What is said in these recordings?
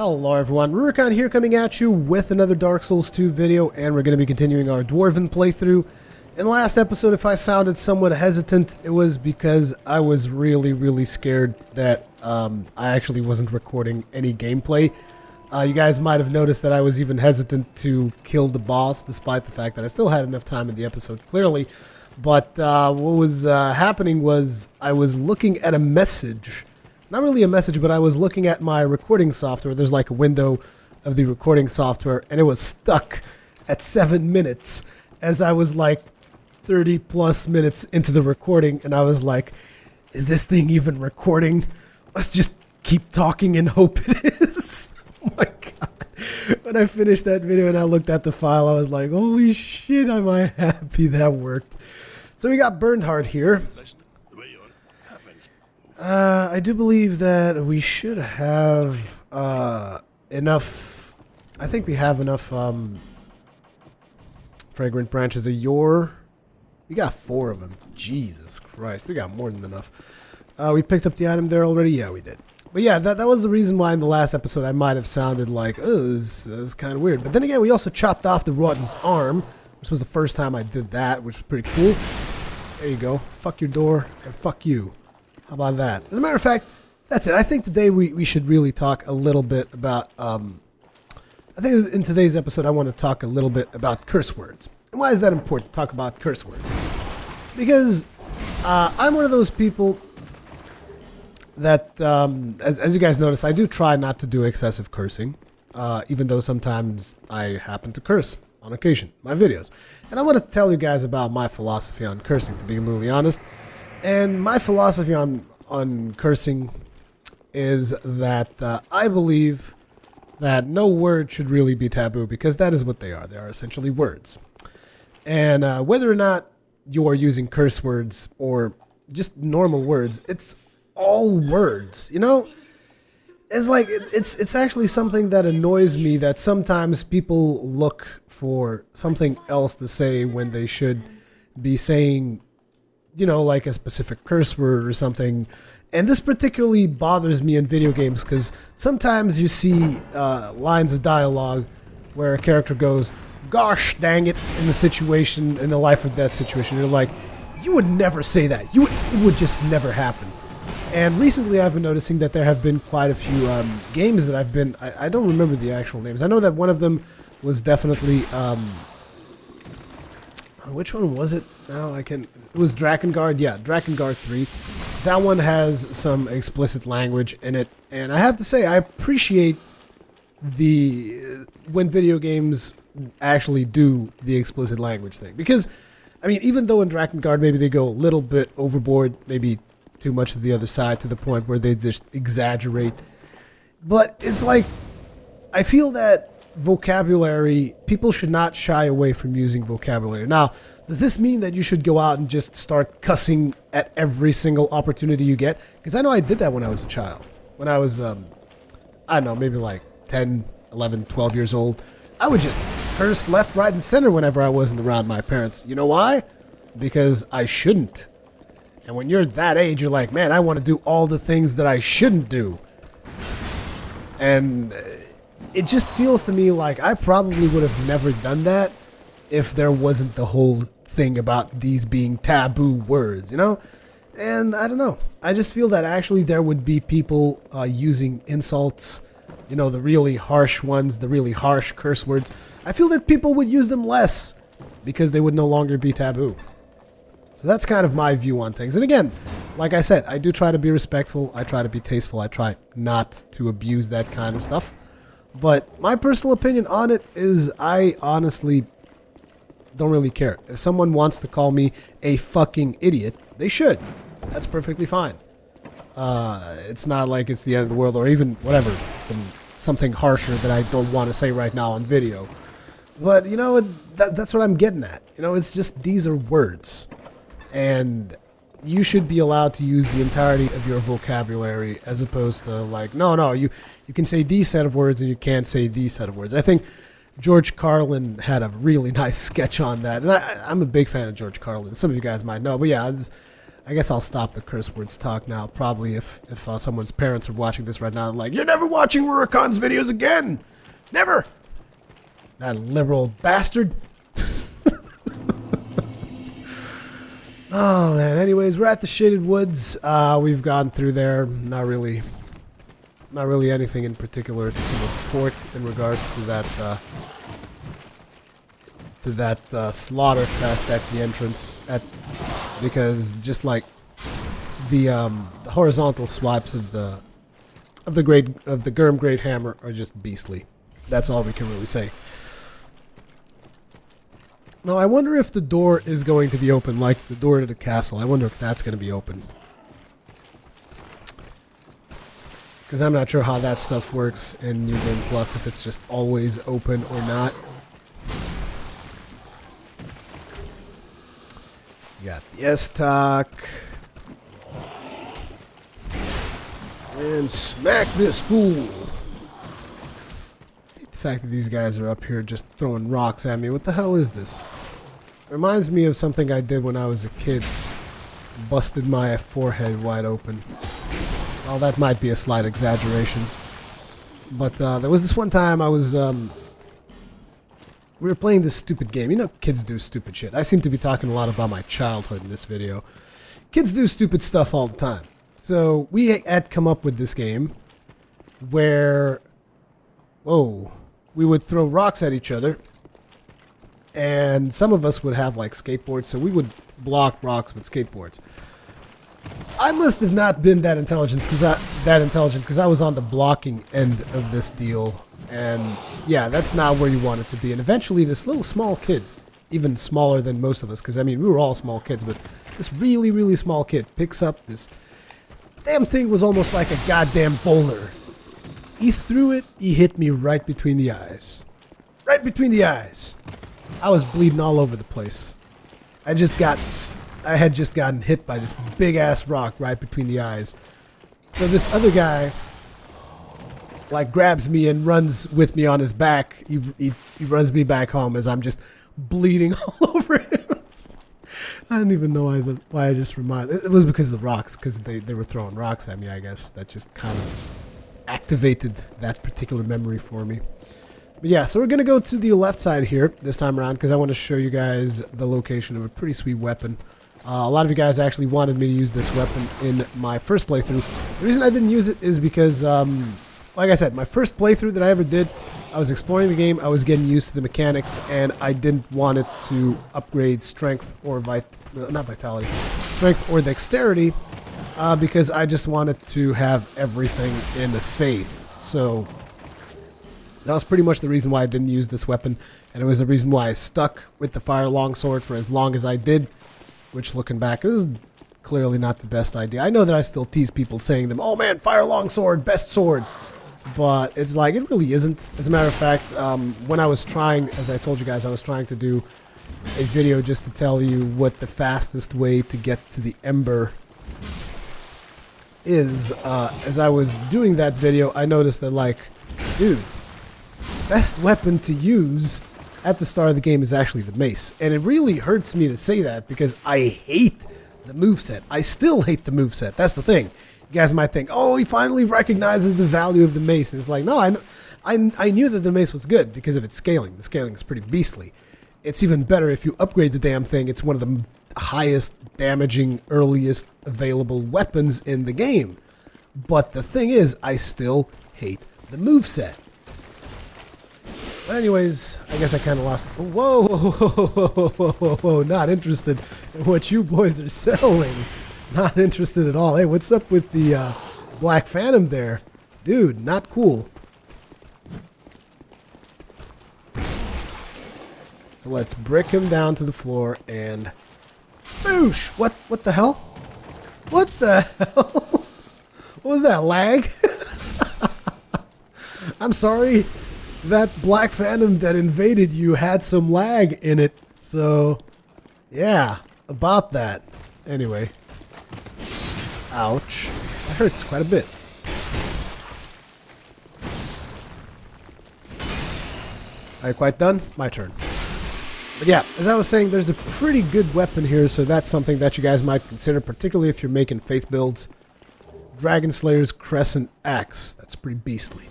Hello everyone, Rurikhan here coming at you with another Dark Souls 2 video, and we're going to be continuing our Dwarven playthrough. In the last episode, if I sounded somewhat hesitant, it was because I was really scared that I actually wasn't recording any gameplay. You guys might have noticed that I was even hesitant to kill the boss, despite the fact that I still had enough time in the episode, clearly. But what was happening was I was looking at a message. Not really a message, but I was looking at my recording software. There's like a window of the recording software, and it was stuck at 7 minutes as I was like 30 plus minutes into the recording, and I was like, is this thing even recording? Let's just keep talking and hope it is. Oh my god. When I finished that video and I looked at the file, I was like, holy shit, am I happy that worked. So we got Bernhard here. I do believe that we should have enough. I think we have enough fragrant branches of yore. We got 4 of them. Jesus Christ, we got more than enough. We picked up the item there already. Yeah, we did. But yeah, that was the reason why in the last episode I might have sounded like, oh, this is kind of weird. But then again, we also chopped off the Rotten's arm, which was the first time I did that, which was pretty cool. There you go. Fuck your door and fuck you. How about that? As a matter of fact, that's it. I think today we should really talk a little bit about, I think in today's episode I want to talk a little bit about curse words. And why is that important to talk about curse words? Because I'm one of those people that, as you guys notice, I do try not to do excessive cursing, even though sometimes I happen to curse on occasion, my videos. And I want to tell you guys about my philosophy on cursing, to be completely honest. And my philosophy on cursing is that I believe that no word should really be taboo, because that is what they are. They are essentially words. And whether or not you are using curse words or just normal words, it's all words, you know? It's like, it's actually something that annoys me that sometimes people look for something else to say when they should be saying, you know, like a specific curse word or something. And this particularly bothers me in video games because sometimes you see lines of dialogue where a character goes, gosh dang it, in the situation, in a life or death situation. You're like, you would never say that. It would just never happen. And recently I've been noticing that there have been quite a few games that I've been, I don't remember the actual names. I know that one of them was definitely, which one was it? No, it was Drakengard. Yeah, Drakengard 3. That one has some explicit language in it, and I have to say I appreciate when video games actually do the explicit language thing, because I mean, even though in Drakengard maybe they go a little bit overboard, maybe too much to the other side to the point where they just exaggerate, but it's like I feel that vocabulary, people should not shy away from using vocabulary. Now, does this mean that you should go out and just start cussing at every single opportunity you get? Because I know I did that when I was a child. When I was, I don't know, maybe like 10, 11, 12 years old. I would just curse left, right, and center whenever I wasn't around my parents. You know why? Because I shouldn't. And when you're that age, you're like, man, I want to do all the things that I shouldn't do. And it just feels to me like I probably would have never done that if there wasn't the whole thing about these being taboo words, you know? And I don't know. I just feel that actually there would be people using insults, you know, the really harsh ones, the really harsh curse words. I feel that people would use them less because they would no longer be taboo. So that's kind of my view on things. And again, like I said, I do try to be respectful. I try to be tasteful. I try not to abuse that kind of stuff. But my personal opinion on it is I honestly don't really care. If someone wants to call me a fucking idiot, they should. That's perfectly fine. It's not like it's the end of the world or even whatever, something harsher that I don't want to say right now on video. But, you know, that's what I'm getting at. You know, it's just these are words. And you should be allowed to use the entirety of your vocabulary as opposed to like, no, you can say these set of words and you can't say these set of words. I think George Carlin had a really nice sketch on that. And I'm a big fan of George Carlin. Some of you guys might know. But yeah, I guess I'll stop the curse words talk now. Probably if someone's parents are watching this right now, like, you're never watching Rurikhan's videos again! Never! That liberal bastard. Oh, man. Anyways, we're at the Shaded Woods. We've gone through there. Not really anything in particular to report in regards to that slaughter fest at the entrance, because just like the horizontal swipes of the Gurm Great Hammer are just beastly. That's all we can really say. Now I wonder if the door is going to be open, like the door to the castle. I wonder if that's going to be open. Because I'm not sure how that stuff works in New Game Plus, if it's just always open or not. You got the S-Talk. And smack this fool. I hate the fact that these guys are up here just throwing rocks at me. What the hell is this? It reminds me of something I did when I was a kid. Busted my forehead wide open. Well, that might be a slight exaggeration. But there was this one time I was... we were playing this stupid game. You know, kids do stupid shit. I seem to be talking a lot about my childhood in this video. Kids do stupid stuff all the time. So we had come up with this game where... Whoa. We would throw rocks at each other. And some of us would have like skateboards, so we would block rocks with skateboards. I must have not been that intelligent because I was on the blocking end of this deal, and yeah, that's not where you want it to be. And eventually, this little small kid, even smaller than most of us, because I mean we were all small kids, but this really, really small kid picks up this damn thing. Was almost like a goddamn boulder. He threw it. He hit me right between the eyes. Right between the eyes. I was bleeding all over the place. I had just gotten hit by this big ass rock right between the eyes. So this other guy like grabs me and runs with me on his back. He runs me back home as I'm just bleeding all over him. I don't even know why I just reminded. It was because of the rocks, because they were throwing rocks at me, I guess. That just kind of activated that particular memory for me. But yeah, so we're going to go to the left side here this time around because I want to show you guys the location of a pretty sweet weapon. A lot of you guys actually wanted me to use this weapon in my first playthrough. The reason I didn't use it is because, like I said, my first playthrough that I ever did, I was exploring the game, I was getting used to the mechanics, and I didn't want it to upgrade strength or strength or dexterity, because I just wanted to have everything in faith. So that was pretty much the reason why I didn't use this weapon, and it was the reason why I stuck with the fire longsword for as long as I did, which looking back is clearly not the best idea. I know that I still tease people saying them, oh man, fire longsword, best sword, but it's like, it really isn't. As a matter of fact, when I was trying, as I told you guys, I was trying to do a video just to tell you what the fastest way to get to the Ember is. As I was doing that video, I noticed that, like, dude, best weapon to use at the start of the game is actually the mace. And it really hurts me to say that because I hate the moveset. I still hate the moveset. That's the thing. You guys might think, oh, he finally recognizes the value of the mace. And it's like, no, I knew that the mace was good because of its scaling. The scaling is pretty beastly. It's even better if you upgrade the damn thing. It's one of the highest damaging, earliest available weapons in the game. But the thing is, I still hate the moveset. But anyways, I guess I kind of lost. Whoa, whoa, whoa, whoa, whoa, whoa, not interested in what you boys are selling. Not interested at all. Hey, what's up with the Black Phantom there? Dude, not cool. So let's brick him down to the floor and... Boosh! What the hell? What the hell? What was that, lag? I'm sorry. That Black Phantom that invaded you had some lag in it. So, yeah, about that. Anyway. Ouch. That hurts quite a bit. Are you quite done? My turn. But yeah, as I was saying, there's a pretty good weapon here, so that's something that you guys might consider, particularly if you're making faith builds. Dragon Slayer's Crescent Axe. That's pretty beastly.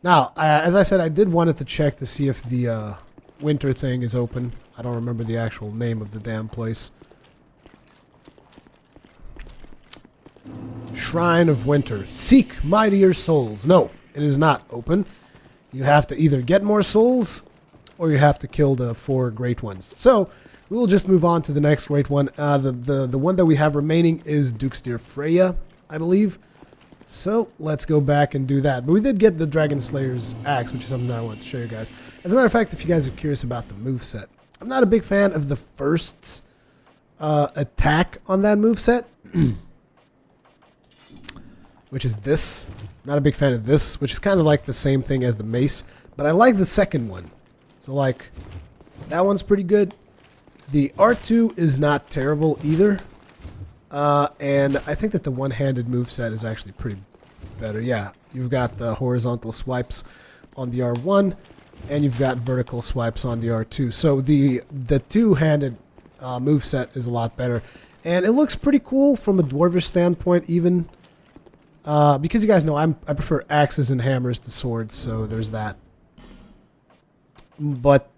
Now, as I said, I did wanted to check to see if the winter thing is open. I don't remember the actual name of the damn place. Shrine of Winter. Seek mightier souls. No, it is not open. You have to either get more souls or you have to kill the 4 great ones. So, we will just move on to the next great one. The one that we have remaining is Duke's Freya, I believe. So, let's go back and do that. But we did get the Dragon Slayer's Axe, which is something that I wanted to show you guys. As a matter of fact, if you guys are curious about the moveset, I'm not a big fan of the first attack on that moveset. Which is this. Not a big fan of this, which is kind of like the same thing as the mace. But I like the second one. So, like, that one's pretty good. The R2 is not terrible either. And I think that the one-handed moveset is actually pretty better. Yeah, you've got the horizontal swipes on the R1, and you've got vertical swipes on the R2. So the two-handed moveset is a lot better. And it looks pretty cool from a dwarvish standpoint even. Because you guys know I prefer axes and hammers to swords, so there's that. But,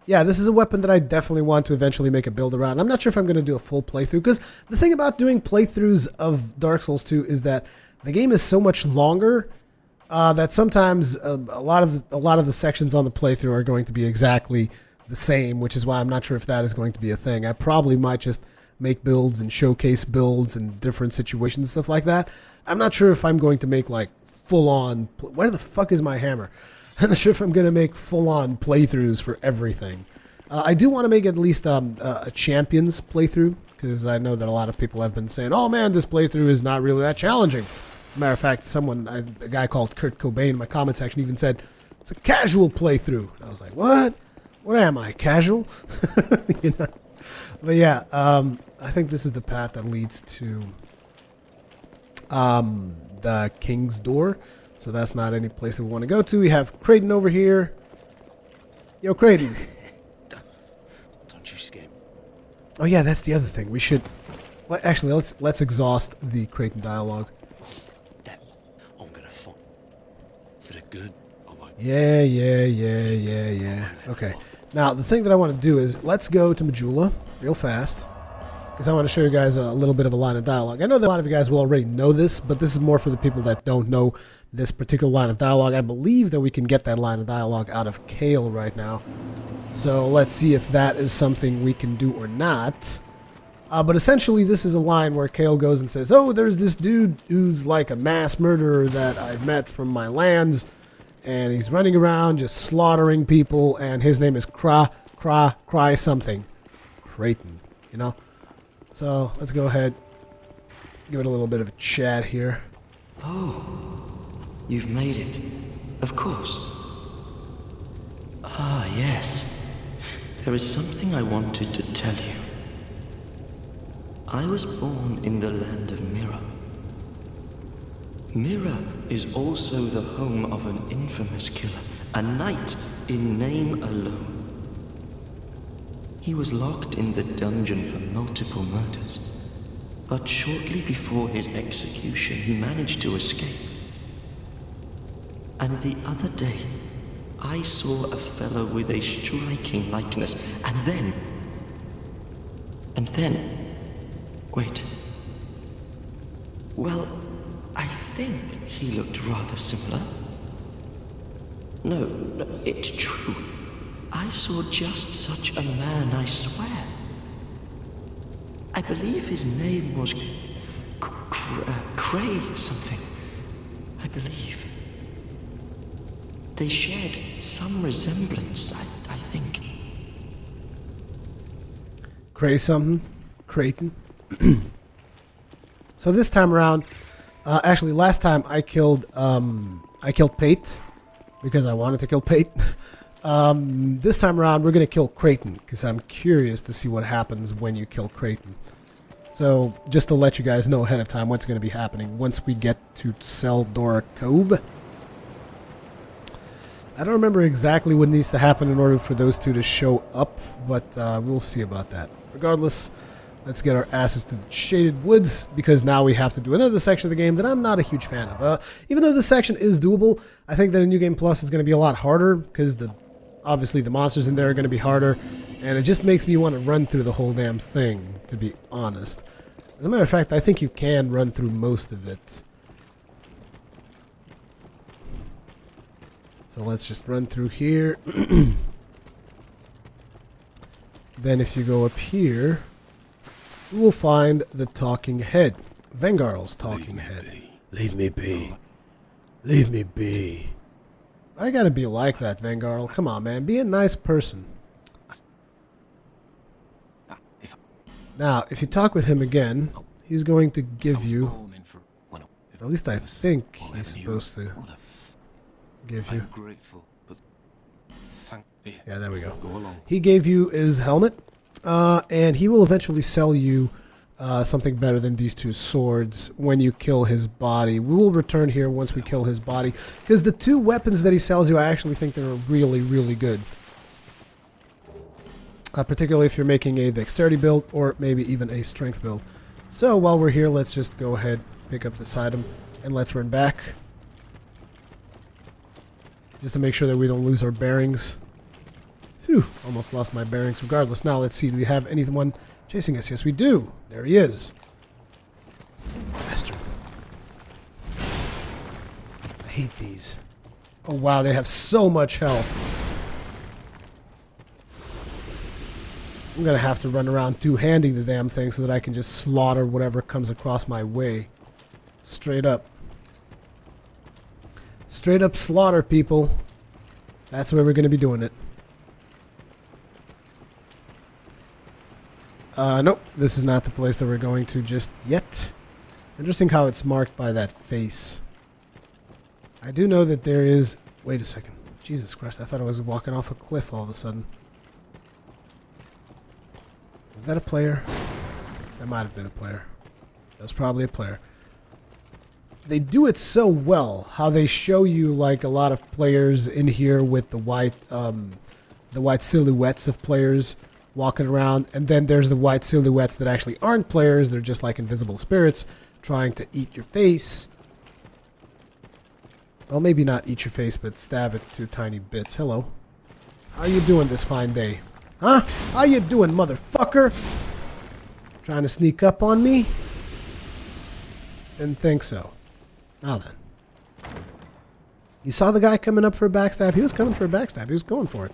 yeah, this is a weapon that I definitely want to eventually make a build around. I'm not sure if I'm going to do a full playthrough, because the thing about doing playthroughs of Dark Souls 2 is that the game is so much longer that sometimes a lot of the sections on the playthrough are going to be exactly the same, which is why I'm not sure if that is going to be a thing. I probably might just make builds and showcase builds in different situations, stuff like that. I'm not sure if I'm going to make like full-on... Where the fuck is my hammer? I'm not sure if I'm going to make full-on playthroughs for everything. I do want to make at least a Champions playthrough, because I know that a lot of people have been saying, oh man, this playthrough is not really that challenging. As a matter of fact, a guy called Kurt Cobain in my comment section even said, it's a casual playthrough. I was like, what? What am I, casual? You know? But yeah, I think this is the path that leads to the King's Door. So that's not any place that we want to go to. We have Creighton over here. Yo, Creighton. Don't you scare me. Oh yeah, that's the other thing. We should... Well, actually, let's exhaust the Creighton dialogue. Dad, I'm gonna fight. For the good, I won't. Yeah. Okay. Now, the thing that I want to do is, let's go to Majula real fast, because I want to show you guys a little bit of a line of dialogue. I know that a lot of you guys will already know this, but this is more for the people that don't know this particular line of dialogue. I believe that we can get that line of dialogue out of Kale right now. So let's see if that is something we can do or not. But essentially, this is a line where Kale goes and says, oh, there's this dude who's like a mass murderer that I've met from my lands, and he's running around just slaughtering people, and his name is Cry something. Creighton, you know? So, let's go ahead, give it a little bit of a chat here. Oh, you've made it. Of course. Ah, yes. There is something I wanted to tell you. I was born in the land of Mira. Mira is also the home of an infamous killer, a knight in name alone. He was locked in the dungeon for multiple murders, but shortly before his execution, he managed to escape. And the other day, I saw a fellow with a striking likeness, and then... Wait. Well, I think he looked rather similar. No, it's true. I saw just such a man, I swear. I believe his name was Cray something. I believe. They shared some resemblance, I think. Cray something? Creighton? So this time around, actually last time I killed Pate, because I wanted to kill Pate. This time around we're going to kill Creighton, because I'm curious to see what happens when you kill Creighton. So, just to let you guys know ahead of time what's going to be happening once we get to Seldor Cove. I don't remember exactly what needs to happen in order for those two to show up, but we'll see about that. Regardless, let's get our asses to the Shaded Woods, because now we have to do another section of the game that I'm not a huge fan of. Even though this section is doable, I think that in New Game Plus it's going to be a lot harder, because obviously the monsters in there are going to be harder, and it just makes me want to run through the whole damn thing, to be honest. As a matter of fact, I think you can run through most of it. So let's just run through here. Then if you go up here, you will find the talking head. Vengarl's talking head. Leave me be. Leave me be. I gotta be like that, Vangarl. Come on, man. Be a nice person. Now, if you talk with him again, he's going to give you... At least I think he's supposed to give you... Yeah, there we go. He gave you his helmet, and he will eventually sell you something better than these two swords when you kill his body. We will return here once we kill his body, because the two weapons that he sells you, I actually think they're really, really good. Particularly if you're making a dexterity build, or maybe even a strength build. So while we're here, let's just go ahead, pick up this item, and let's run back. Just to make sure that we don't lose our bearings. Phew, almost lost my bearings. Regardless, now let's see, do we have anyone chasing us? Yes, we do. There he is. Bastard. I hate these. Oh wow, they have so much health. I'm gonna have to run around two-handing the damn thing so that I can just slaughter whatever comes across my way. Straight up. Straight up slaughter, people. That's where we're gonna be doing it. Nope, this is not the place that we're going to just yet. Interesting how it's marked by that face. I do know that there is... Wait a second. Jesus Christ, I thought I was walking off a cliff all of a sudden. Is that a player? That might have been a player. That's probably a player. They do it so well, how they show you like a lot of players in here with the white silhouettes of players walking around, and then there's the white silhouettes that actually aren't players. They're just like invisible spirits trying to eat your face. Well, maybe not eat your face, but stab it to tiny bits. Hello. How you doing this fine day? Huh? How you doing, motherfucker? Trying to sneak up on me? Didn't think so. Now then. You saw the guy coming up for a backstab? He was coming for a backstab. He was going for it.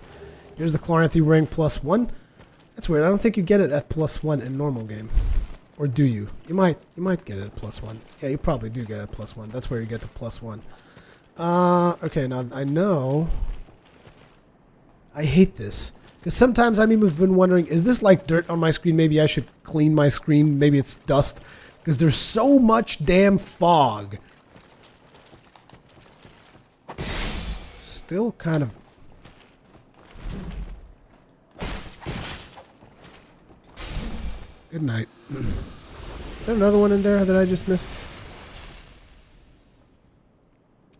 Here's the Chloranthy ring +1. That's weird. I don't think you get it at +1 in normal game. Or do you? You might get it at +1. Yeah, you probably do get it at +1. That's where you get the +1. Okay, now I know... I hate this. Because sometimes I've been wondering, is this like dirt on my screen? Maybe I should clean my screen. Maybe it's dust. Because there's so much damn fog. Still kind of... Good night. Is there another one in there that I just missed?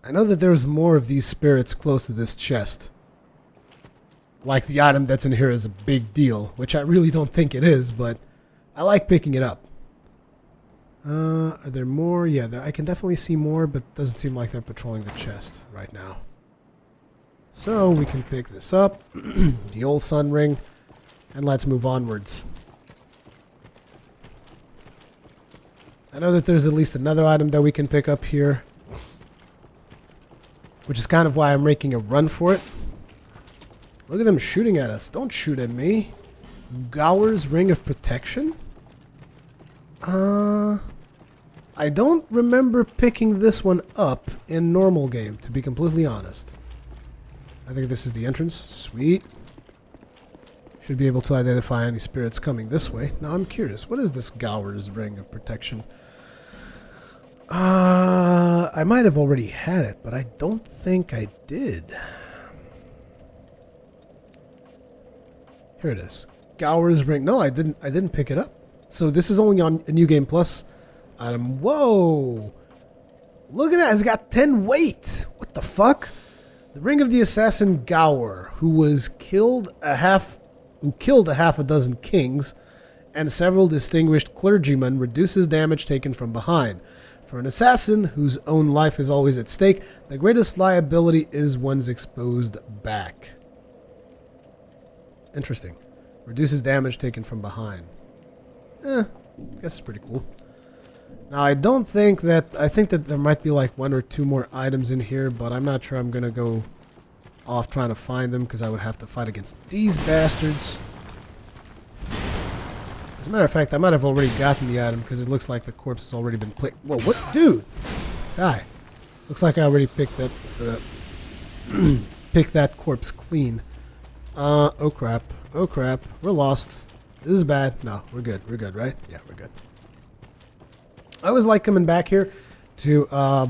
I know that there's more of these spirits close to this chest. Like the item that's in here is a big deal, which I really don't think it is, but I like picking it up. Are there more? Yeah, I can definitely see more, but it doesn't seem like they're patrolling the chest right now. So we can pick this up, the old sun ring, and let's move onwards. I know that there's at least another item that we can pick up here, which is kind of why I'm making a run for it. Look at them shooting at us. Don't shoot at me. Gower's Ring of Protection? I don't remember picking this one up in normal game, to be completely honest. I think this is the entrance. Sweet. Should be able to identify any spirits coming this way. Now I'm curious, what is this Gower's Ring of Protection? I might have already had it, but I don't think I did. Here it is. Gower's Ring. No, I didn't pick it up. So this is only on a New Game Plus item. Whoa! Look at that. It's got 10 weight. What the fuck? The ring of the assassin Gower, who killed a half a dozen kings and several distinguished clergymen, reduces damage taken from behind. For an assassin whose own life is always at stake, the greatest liability is one's exposed back. Interesting. Reduces damage taken from behind. I guess it's pretty cool. Now, I think that there might be like 1 or 2 more items in here, but I'm not sure I'm going to go off trying to find them because I would have to fight against these bastards. As a matter of fact, I might have already gotten the item because it looks like the corpse has already been picked. Whoa, what? Dude! Die. Looks like I already picked that, picked that corpse clean. Oh crap. Oh crap. We're lost. This is bad. No, we're good. We're good, right? Yeah, we're good. I always like coming back here to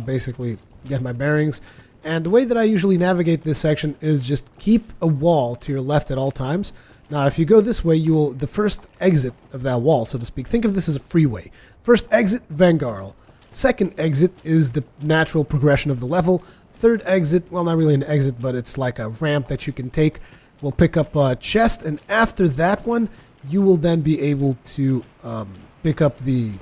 basically get my bearings. And the way that I usually navigate this section is just keep a wall to your left at all times. Now, if you go this way, the first exit of that wall, so to speak, think of this as a freeway. First exit, Vanguard. Second exit is the natural progression of the level. Third exit, well, not really an exit, but it's like a ramp that you can take. We'll pick up a chest, and after that one, you will then be able to pick up the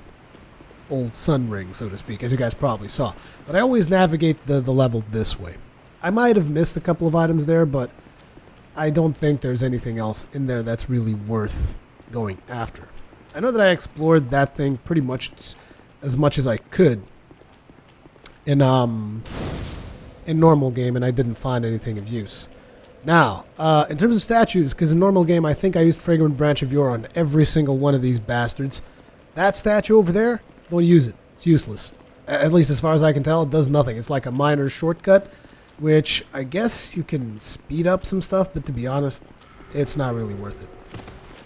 old sun ring, so to speak, as you guys probably saw. But I always navigate the level this way. I might have missed a couple of items there, but I don't think there's anything else in there that's really worth going after. I know that I explored that thing pretty much as I could in normal game, and I didn't find anything of use. Now, in terms of statues, because in normal game I think I used Fragrant Branch of Yore on every single one of these bastards. That statue over there, don't use it. It's useless. At least as far as I can tell, it does nothing. It's like a minor shortcut, which I guess you can speed up some stuff, but to be honest, it's not really worth it.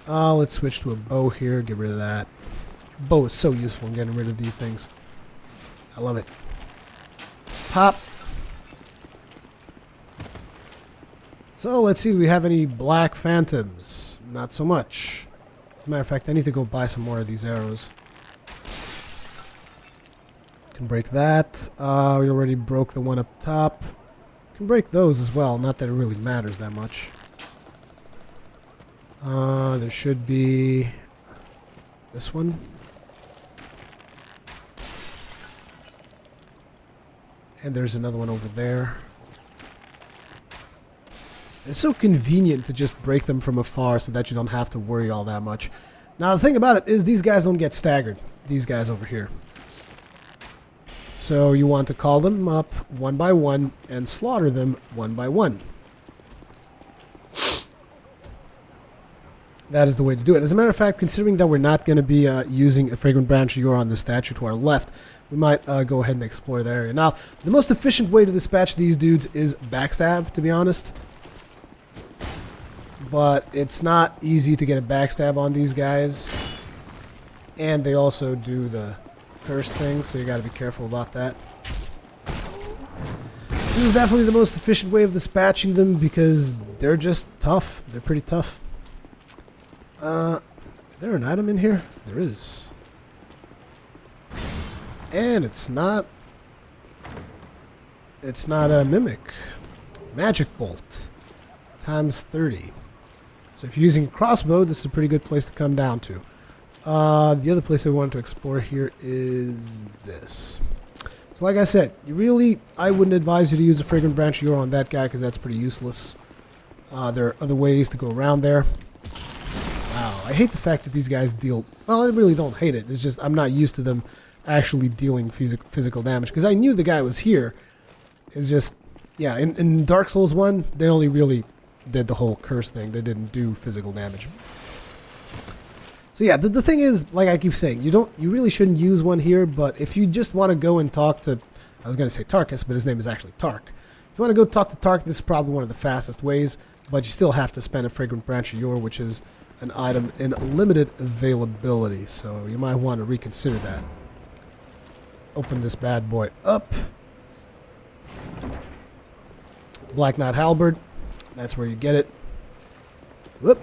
Let's switch to a bow here, get rid of that. Bow is so useful in getting rid of these things. I love it. Pop. So let's see, do we have any black phantoms? Not so much. As a matter of fact, I need to go buy some more of these arrows. Can break that. We already broke the one up top. Can break those as well, not that it really matters that much. There should be this one. And there's another one over there. It's so convenient to just break them from afar so that you don't have to worry all that much. Now, the thing about it is these guys don't get staggered. These guys over here. So you want to call them up one by one and slaughter them one by one. That is the way to do it. As a matter of fact, considering that we're not going to be using a Fragrant Branch of Yore on the statue to our left, we might go ahead and explore that area. Now, the most efficient way to dispatch these dudes is backstab, to be honest. But it's not easy to get a backstab on these guys. And they also do the curse thing, so you got to be careful about that. This is definitely the most efficient way of dispatching them because they're just tough. They're pretty tough. Is there an item in here? There is. And it's not a mimic. Magic bolt. Times 30. So if you're using a crossbow, this is a pretty good place to come down to. The other place I wanted to explore here is this. So like I said, I wouldn't advise you to use a Fragrant Branch of Yore on that guy because that's pretty useless. There are other ways to go around there. Wow, I hate the fact that these guys deal... Well, I really don't hate it. It's just I'm not used to them actually dealing physical damage. Because I knew the guy was here. It's just... Yeah, in Dark Souls 1, they only really did the whole curse thing. They didn't do physical damage. So yeah, the thing is, like I keep saying, you really shouldn't use one here, but if you just want to go and talk to... I was going to say Tarkus, but his name is actually Tark. If you want to go talk to Tark, this is probably one of the fastest ways, but you still have to spend a Fragrant Branch of Yore, which is an item in limited availability, so you might want to reconsider that. Open this bad boy up. Black Knight Halberd. That's where you get it. Whoop.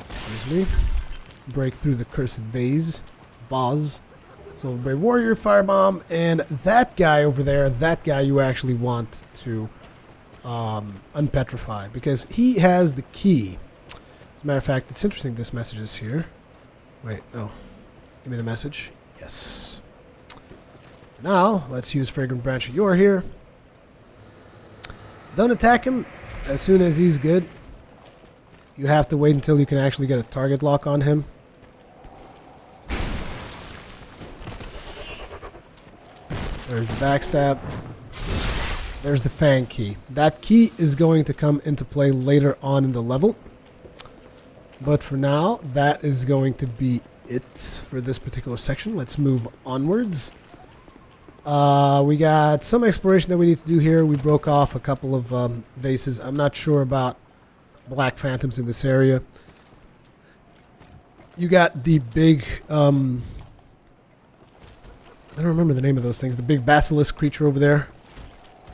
Excuse me. Break through the cursed vase. So Brave Warrior, Firebomb, and that guy over there, that guy you actually want to unpetrify, because he has the key. As a matter of fact, it's interesting this message is here. Wait, no. Give me the message. Yes. Now, let's use Fragrant Branch of Yore here. Don't attack him as soon as he's good. You have to wait until you can actually get a target lock on him. There's the backstab. There's the Fang key. That key is going to come into play later on in the level. But for now, that is going to be it for this particular section. Let's move onwards. We got some exploration that we need to do here. We broke off a couple of vases. I'm not sure about black phantoms in this area. You got the big... I don't remember the name of those things. The big basilisk creature over there.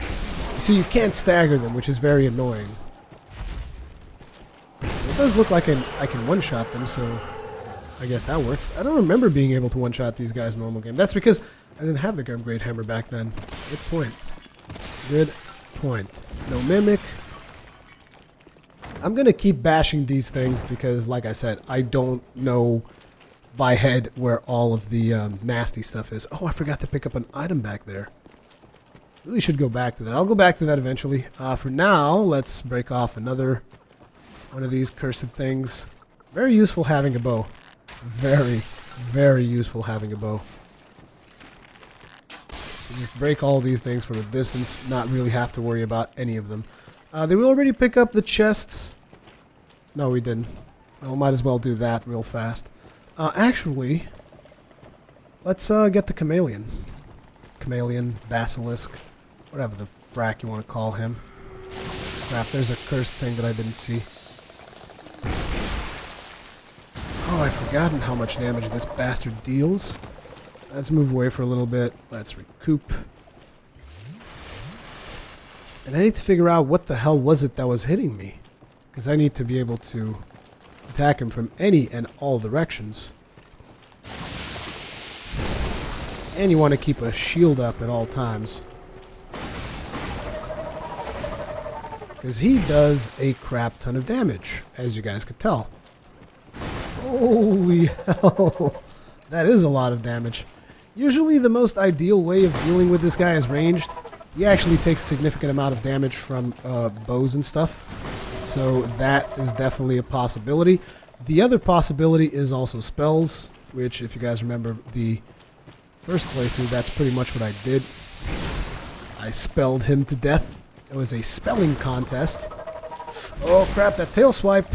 You see, you can't stagger them, which is very annoying. It does look like I can one-shot them, so I guess that works. I don't remember being able to one-shot these guys in normal game. That's because I didn't have the Great Hammer back then. Good point. Good point. No mimic. I'm going to keep bashing these things because, like I said, I don't know by head where all of the nasty stuff is. Oh, I forgot to pick up an item back there. Really should go back to that. I'll go back to that eventually. For now, let's break off another one of these cursed things. Very useful having a bow. Very, very useful having a bow. You just break all these things from a distance, not really have to worry about any of them. Did we already pick up the chests? No, we didn't. Well, might as well do that real fast. Actually, let's get the chameleon. Chameleon, basilisk, whatever the frack you want to call him. Crap, there's a cursed thing that I didn't see. Oh, I've forgotten how much damage this bastard deals. Let's move away for a little bit. Let's recoup. And I need to figure out what the hell was it that was hitting me. Because I need to be able to attack him from any and all directions. And you want to keep a shield up at all times. Because he does a crap ton of damage, as you guys could tell. Holy hell. That is a lot of damage. Usually the most ideal way of dealing with this guy is ranged. He actually takes a significant amount of damage from bows and stuff. So that is definitely a possibility. The other possibility is also spells, which if you guys remember the first playthrough, that's pretty much what I did. I spelled him to death. It was a spelling contest. Oh crap, that tail swipe.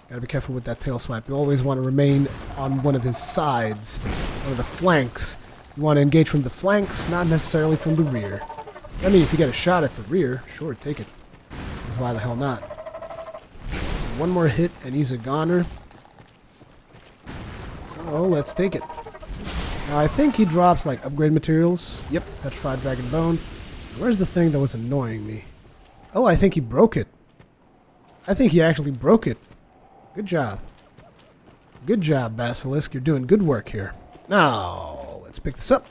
Gotta be careful with that tail swipe. You always want to remain on one of his sides, one of the flanks. You want to engage from the flanks, not necessarily from the rear. I mean, if you get a shot at the rear, sure, take it. Because why the hell not? One more hit and he's a goner. So let's take it. Now I think he drops like upgrade materials. Yep, petrified dragon bone. Where's the thing that was annoying me? Oh, I think he broke it. I think he actually broke it. Good job. Good job, Basilisk. You're doing good work here. Now, let's pick this up.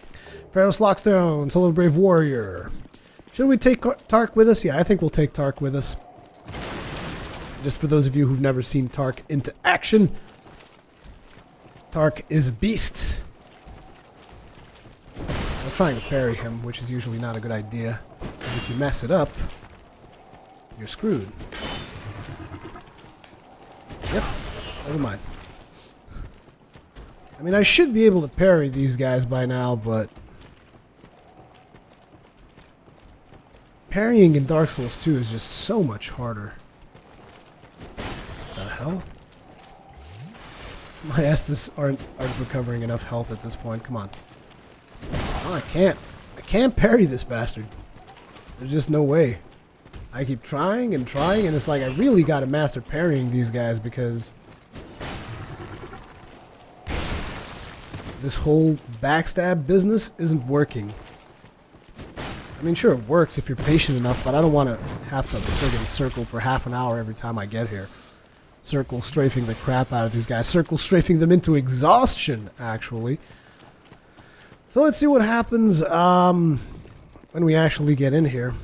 Pharros Lockstone, Soul of a Brave Warrior. Should we take Tark with us? Yeah, I think we'll take Tark with us. Just for those of you who've never seen Tark into action. Tark is a beast. I was trying to parry him, which is usually not a good idea. Because if you mess it up, you're screwed. Yep, never mind. I mean, I should be able to parry these guys by now, but parrying in Dark Souls 2 is just so much harder. What the hell? My Estus aren't recovering enough health at this point. Come on. Oh, I can't parry this bastard. There's just no way. I keep trying, and it's like I really gotta master parrying these guys because this whole backstab business isn't working. I mean, sure, it works if you're patient enough, but I don't want to have to friggin' circle for half an hour every time I get here. Circle strafing the crap out of these guys. Circle strafing them into exhaustion, actually. So let's see what happens when we actually get in here.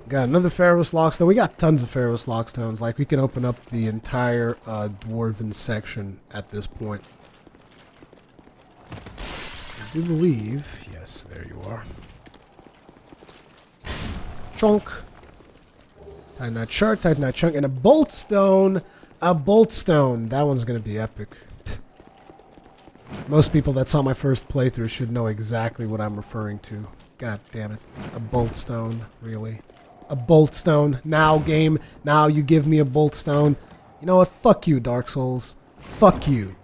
Got another Pharros lockstone. We got tons of Pharros lockstones. Like, we can open up the entire dwarven section at this point. I do believe... Yes, there you are. Chunk. Titanite shard, Titanite chunk, and a bolt stone. A bolt stone. That one's going to be epic. Most people that saw my first playthrough should know exactly what I'm referring to. God damn it. A bolt stone, really. A bolt stone. Now, game. Now you give me a bolt stone. You know what? Fuck you, Dark Souls. Fuck you.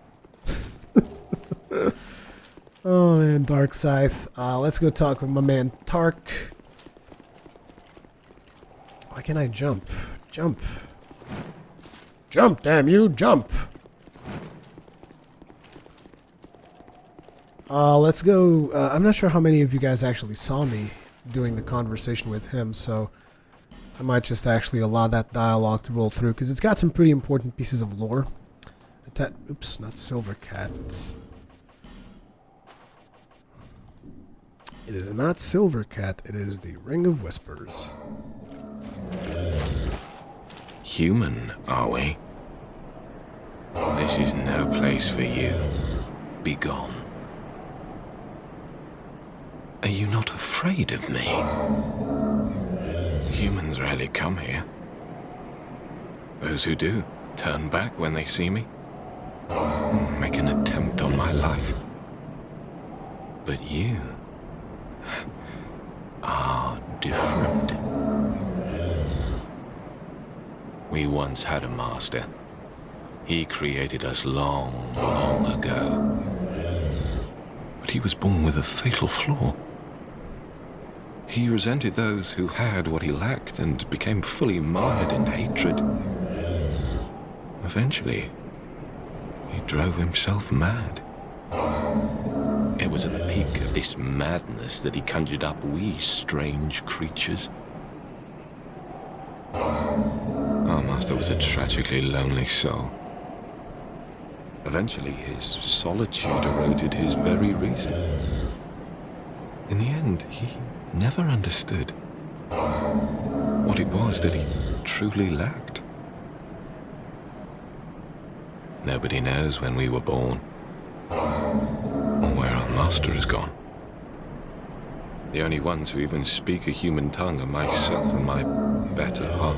Oh, man. Dark Scythe. Let's go talk with my man, Tark. Why can't I jump? Jump. Jump, damn you. Jump. Let's go. I'm not sure how many of you guys actually saw me doing the conversation with him, so... I might just actually allow that dialogue to roll through, because it's got some pretty important pieces of lore. Oops, not Silver Cat. It is not Silver Cat, it is the Ring of Whispers. Human, are we? This is no place for you. Be gone. Are you not afraid of me? Humans rarely come here. Those who do turn back when they see me, make an attempt on my life. But you are different. We once had a master. He created us long, long ago. But he was born with a fatal flaw. He resented those who had what he lacked and became fully mired in hatred. Eventually, he drove himself mad. It was at the peak of this madness that he conjured up we strange creatures. Our master was a tragically lonely soul. Eventually, his solitude eroded his very reason. In the end, he never understood what it was that he truly lacked. Nobody knows when we were born, or where our master has gone. The only ones who even speak a human tongue are myself and my better half.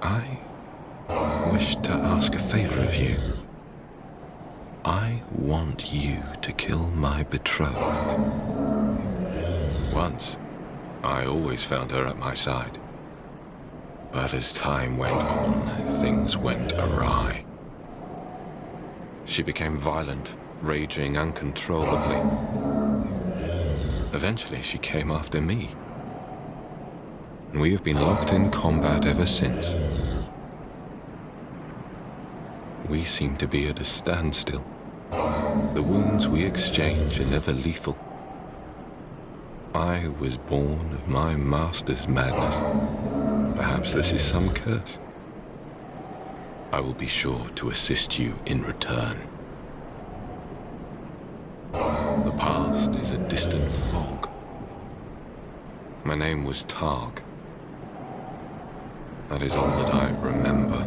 I wish to ask a favor of you. I want you to kill my betrothed. Once, I always found her at my side. But as time went on, things went awry. She became violent, raging uncontrollably. Eventually, she came after me. And we have been locked in combat ever since. We seem to be at a standstill. The wounds we exchange are never lethal. I was born of my master's madness. Perhaps this is some curse. I will be sure to assist you in return. The past is a distant fog. My name was Tark. That is all that I remember.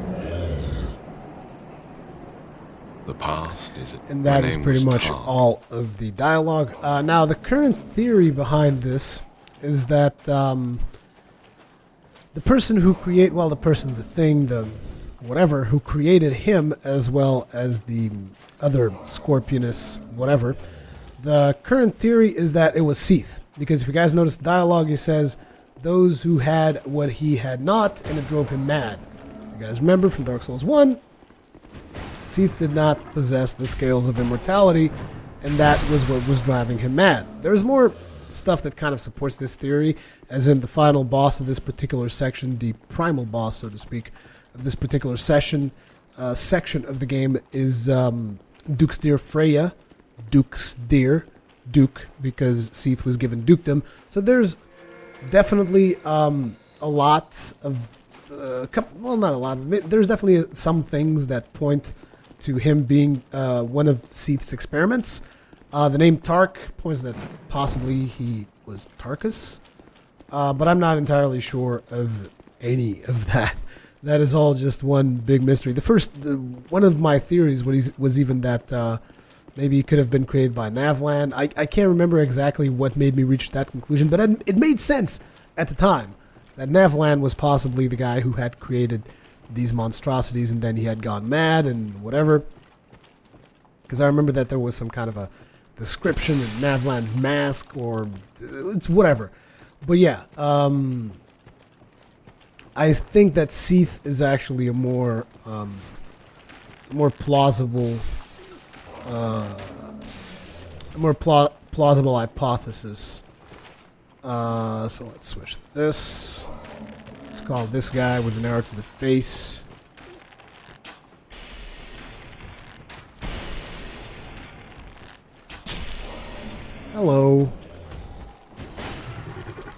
The past is... And that is pretty much all of the dialogue. Now, the current theory behind this is that the person who the thing, the whatever, who created him, as well as the other Scorpionus, whatever, the current theory is that it was Seath. Because if you guys notice the dialogue, he says, those who had what he had not, and it drove him mad. You guys remember from Dark Souls 1, Seath did not possess the scales of immortality, and that was what was driving him mad. There's more stuff that kind of supports this theory, as in the final boss of this particular section, the primal boss, so to speak, of this particular section of the game is Duke's Dear Freya. Duke's Dear. Duke, because Seath was given dukedom. So there's definitely a lot of, well, not a lot. There's definitely some things that point to him being one of Seath's experiments. The name Tark points that possibly he was Tarkus, but I'm not entirely sure of any of that. That is all just one big mystery. One of my theories was even that maybe it could have been created by Navland. I can't remember exactly what made me reach that conclusion, but it made sense at the time that Navland was possibly the guy who had created these monstrosities, and then he had gone mad and whatever. Because I remember that there was some kind of a description in Navland's mask, or it's whatever. But yeah, I think that Seath is actually a more plausible, plausible hypothesis. So let's switch this. Let's call this guy with an arrow to the face. Hello.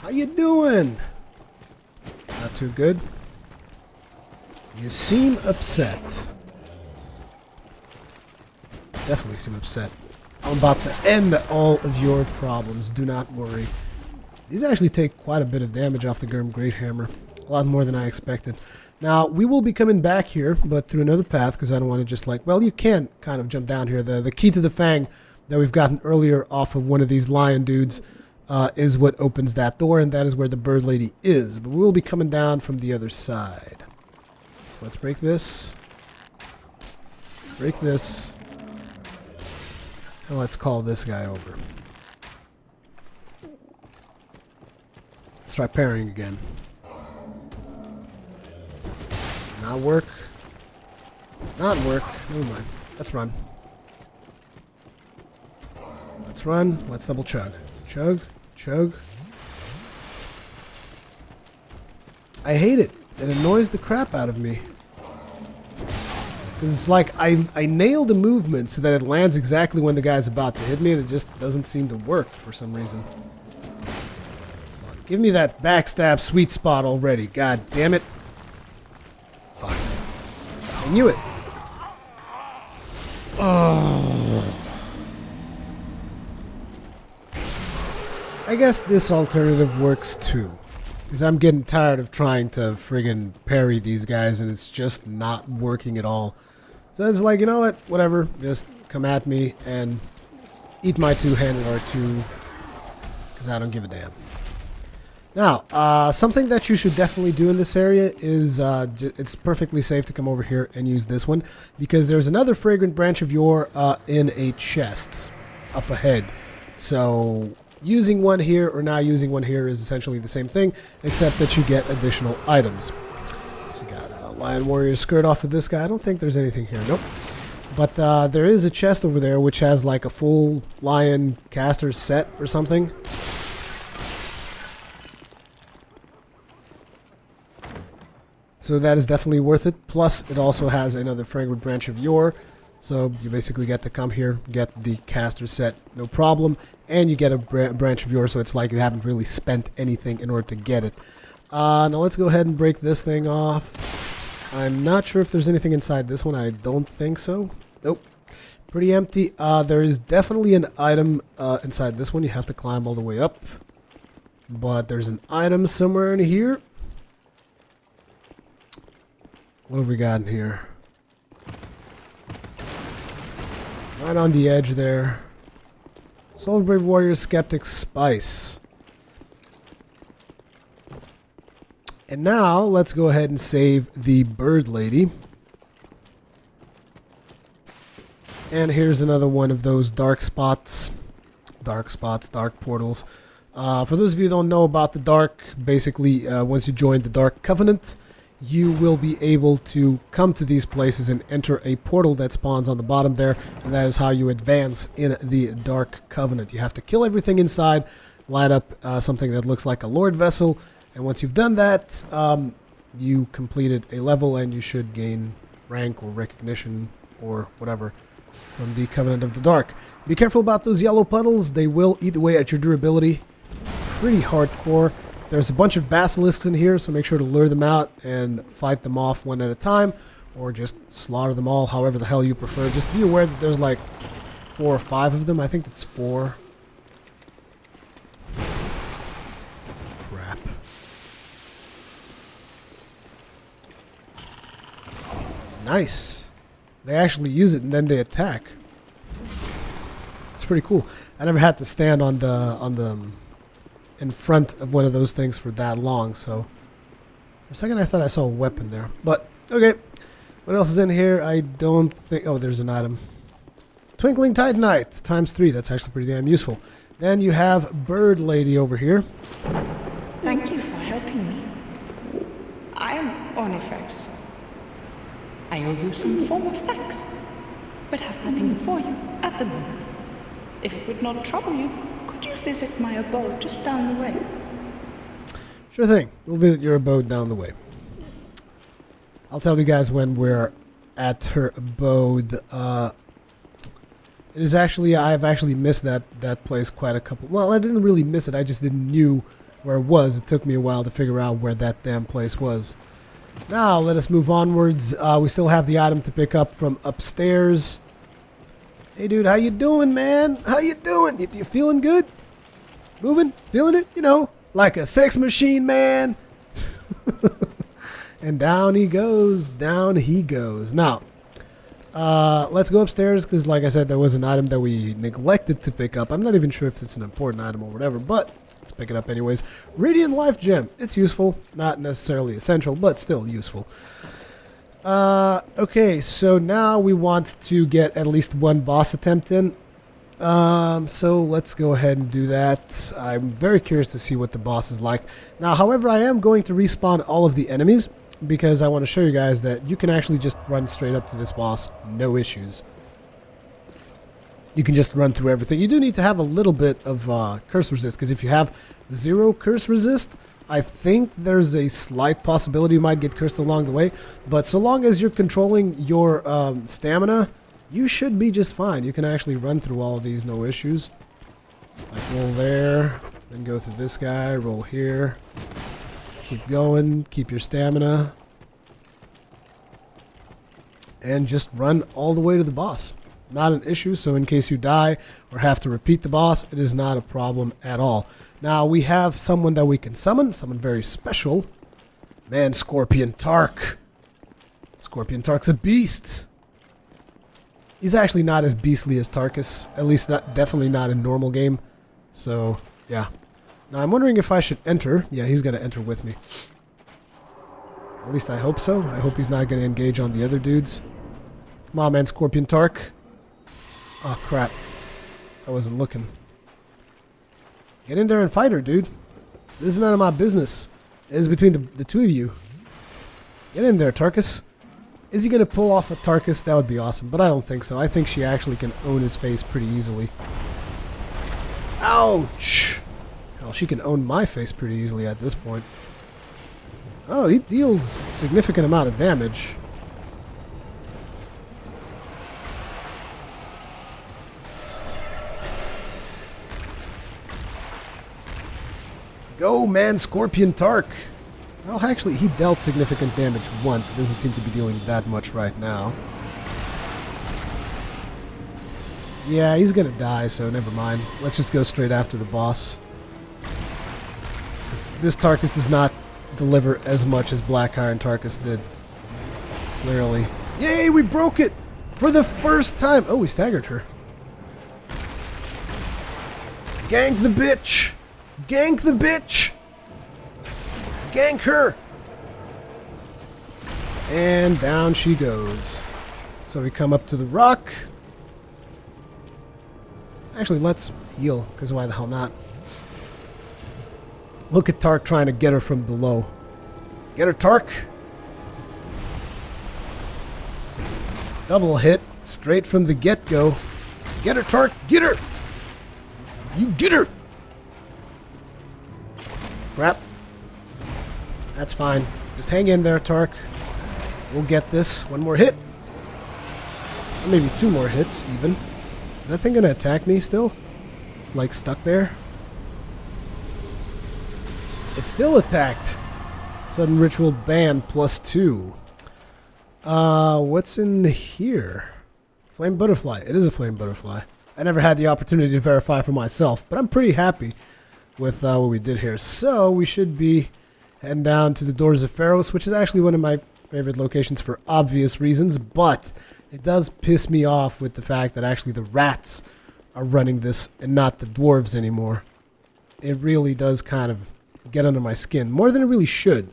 How you doing? Not too good. You seem upset. Definitely seem upset. I'm about to end all of your problems. Do not worry. These actually take quite a bit of damage off the Gurm Great Hammer. A lot more than I expected. Now, we will be coming back here, but through another path, because I don't want to just like... Well, you can kind of jump down here. The key to the Fang that we've gotten earlier off of one of these lion dudes is what opens that door, and that is where the bird lady is. But we will be coming down from the other side. So let's break this. Let's break this. And let's call this guy over. Let's try parrying again. Not work. Not work. Never mind. Let's run. Let's run. Let's double chug. Chug. Chug. I hate it. It annoys the crap out of me. Because it's like I nail the movement so that it lands exactly when the guy's about to hit me, and it just doesn't seem to work for some reason. Give me that backstab sweet spot already. God damn it. Fuck. I knew it. Oh. I guess this alternative works too. Because I'm getting tired of trying to friggin' parry these guys, and it's just not working at all. So it's like, you know what? Whatever. Just come at me and eat my two-handed R2. Because I don't give a damn. Now, something that you should definitely do in this area is it's perfectly safe to come over here and use this one, because there's another fragrant branch of yore in a chest up ahead. So using one here or not using one here is essentially the same thing, except that you get additional items. So you got a Lion Warrior skirt off of this guy. I don't think there's anything here. Nope. But there is a chest over there which has like a full lion caster set or something. So that is definitely worth it. Plus, it also has another fragrant branch of yore. So you basically get to come here, get the caster set, no problem. And you get a branch of yore, so it's like you haven't really spent anything in order to get it. Now let's go ahead and break this thing off. I'm not sure if there's anything inside this one. I don't think so. Nope. Pretty empty. There is definitely an item inside this one. You have to climb all the way up. But there's an item somewhere in here. What have we got in here? Right on the edge there. Soul of Brave Warrior Skeptic Spice. And now, let's go ahead and save the bird lady. And here's another one of those dark spots. Dark spots, dark portals. For those of you who don't know about the dark, basically, once you join the Dark Covenant, you will be able to come to these places and enter a portal that spawns on the bottom there, and that is how you advance in the Dark Covenant. You have to kill everything inside, light up something that looks like a Lord Vessel, and once you've done that, you completed a level and you should gain rank or recognition or whatever from the Covenant of the Dark. Be careful about those yellow puddles. They will eat away at your durability pretty hardcore. There's a bunch of basilisks in here, so make sure to lure them out and fight them off one at a time, or just slaughter them all, however the hell you prefer. Just be aware that there's like 4 or 5 of them. I think it's 4. Crap. Nice. They actually use it and then they attack. It's pretty cool. I never had to stand on the in front of one of those things for that long, so for a second I thought I saw a weapon there. But okay, what else is in here? I don't think. Oh, there's an item. Twinkling Titanite ×3. That's actually pretty damn useful. Then you have Bird Lady over here. Thank you for helping me. I am Ornifex. I owe you some form of thanks, but have nothing for you at the moment. If it would not trouble you, could you visit my abode just down the way? Sure thing. We'll visit your abode down the way. I'll tell you guys when we're at her abode. It is actually, I've actually missed that place quite a couple. Well, I didn't really miss it. I just didn't knew where it was. It took me a while to figure out where that damn place was. Now, let us move onwards. We still have the item to pick up from upstairs. Hey, dude, how you doing, man? How you doing? You feeling good? Moving? Feeling it? You know, like a sex machine, man. And down he goes. Down he goes. Now, let's go upstairs because, like I said, there was an item that we neglected to pick up. I'm not even sure if it's an important item or whatever, but let's pick it up anyways. Radiant Life Gem. It's useful. Not necessarily essential, but still useful. Okay, so now we want to get at least one boss attempt in. So let's go ahead and do that. I'm very curious to see what the boss is like. Now, however, I am going to respawn all of the enemies because I want to show you guys that you can actually just run straight up to this boss, no issues. You can just run through everything. You do need to have a little bit of curse resist, because if you have 0 curse resist, I think there's a slight possibility you might get cursed along the way. But so long as you're controlling your stamina, you should be just fine. You can actually run through all of these, no issues. Like roll there, then go through this guy, roll here. Keep going, keep your stamina. And just run all the way to the boss. Not an issue, so in case you die or have to repeat the boss, it is not a problem at all. Now, we have someone that we can summon, someone very special. Man, Scorpion Tark. Scorpion Tark's a beast. He's actually not as beastly as Tarkus, at least definitely not in normal game. So, yeah. Now, I'm wondering if I should enter. Yeah, he's going to enter with me. At least I hope so. I hope he's not going to engage on the other dudes. Come on, man, Scorpion Tark. Oh, crap. I wasn't looking. Get in there and fight her, dude. This is none of my business. It is between the two of you. Get in there, Tarkus. Is he going to pull off a Tarkus? That would be awesome, but I don't think so. I think she actually can own his face pretty easily. Ouch! Hell, she can own my face pretty easily at this point. Oh, he deals significant amount of damage. Go, man, Scorpion Tark. Well, actually, he dealt significant damage once. It doesn't seem to be dealing that much right now. Yeah, he's gonna die, so never mind. Let's just go straight after the boss. This Tarkus does not deliver as much as Black Iron Tarkus did. Clearly. Yay, we broke it! For the first time! Oh, we staggered her. Gank the bitch! Gank the bitch! Gank her! And down she goes. So we come up to the rock. Actually, let's heal, because why the hell not? Look at Tark trying to get her from below. Get her, Tark! Double hit, straight from the get-go. Get her, Tark! Get her! You get her! Crap. That's fine. Just hang in there, Tark. We'll get this. One more hit. Or maybe 2 more hits, even. Is that thing gonna attack me still? It's like stuck there. It still attacked. Sudden ritual ban +2. What's in here? Flame butterfly. It is a flame butterfly. I never had the opportunity to verify for myself, but I'm pretty happy with what we did here. So we should be heading down to the doors of Pharros, which is actually one of my favorite locations for obvious reasons, but it does piss me off with the fact that actually the rats are running this and not the dwarves anymore. It really does kind of get under my skin, more than it really should,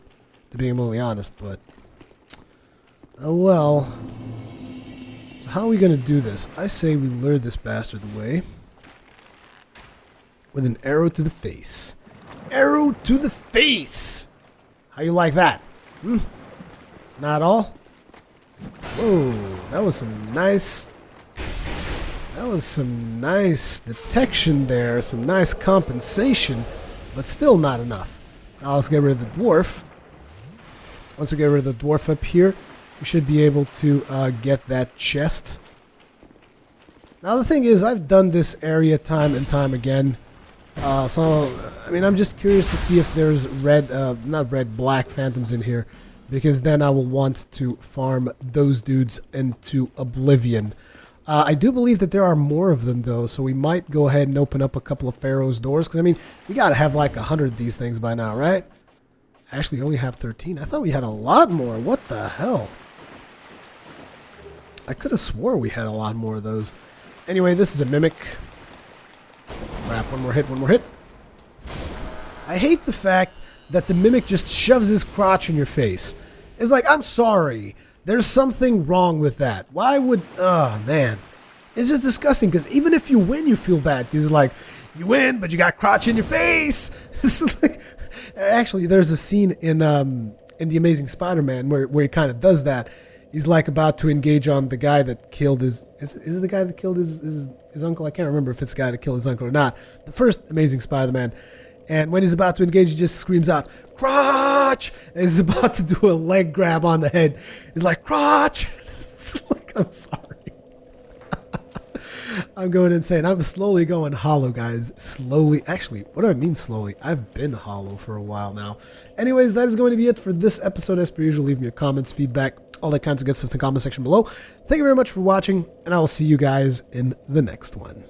to be completely honest, but oh well. So how are we going to do this? I say we lure this bastard away with an arrow to the face. Arrow to the face! How you like that? Not all? Whoa, that was some nice detection there, some nice compensation, but still not enough. Now let's get rid of the dwarf. Once we get rid of the dwarf up here, we should be able to get that chest. Now the thing is, I've done this area time and time again. So, I mean, I'm just curious to see if there's black phantoms in here. Because then I will want to farm those dudes into oblivion. I do believe that there are more of them, though. So we might go ahead and open up a couple of Pharros' doors. Because, I mean, we got to have like 100 of these things by now, right? Actually, we only have 13. I thought we had a lot more. What the hell? I could have swore we had a lot more of those. Anyway, this is a mimic. Crap, one more hit. I hate the fact that the mimic just shoves his crotch in your face. It's like, I'm sorry. There's something wrong with that. Why would... Oh, man. It's just disgusting, because even if you win, you feel bad. He's like, you win, but you got crotch in your face. It's like, actually, there's a scene in The Amazing Spider-Man where he kind of does that. He's like about to engage on the guy that killed his... Is it the guy that killed his uncle? I can't remember if it's the guy that killed his uncle or not. The first Amazing Spider-Man. And when he's about to engage, he just screams out, crotch! And he's about to do a leg grab on the head. He's like, crotch! It's like, I'm sorry. I'm going insane. I'm slowly going hollow, guys. Slowly. Actually, what do I mean slowly? I've been hollow for a while now. Anyways, that is going to be it for this episode. As per usual, leave me your comments, feedback, all that kinds of good stuff in the comment section below. Thank you very much for watching, and I will see you guys in the next one.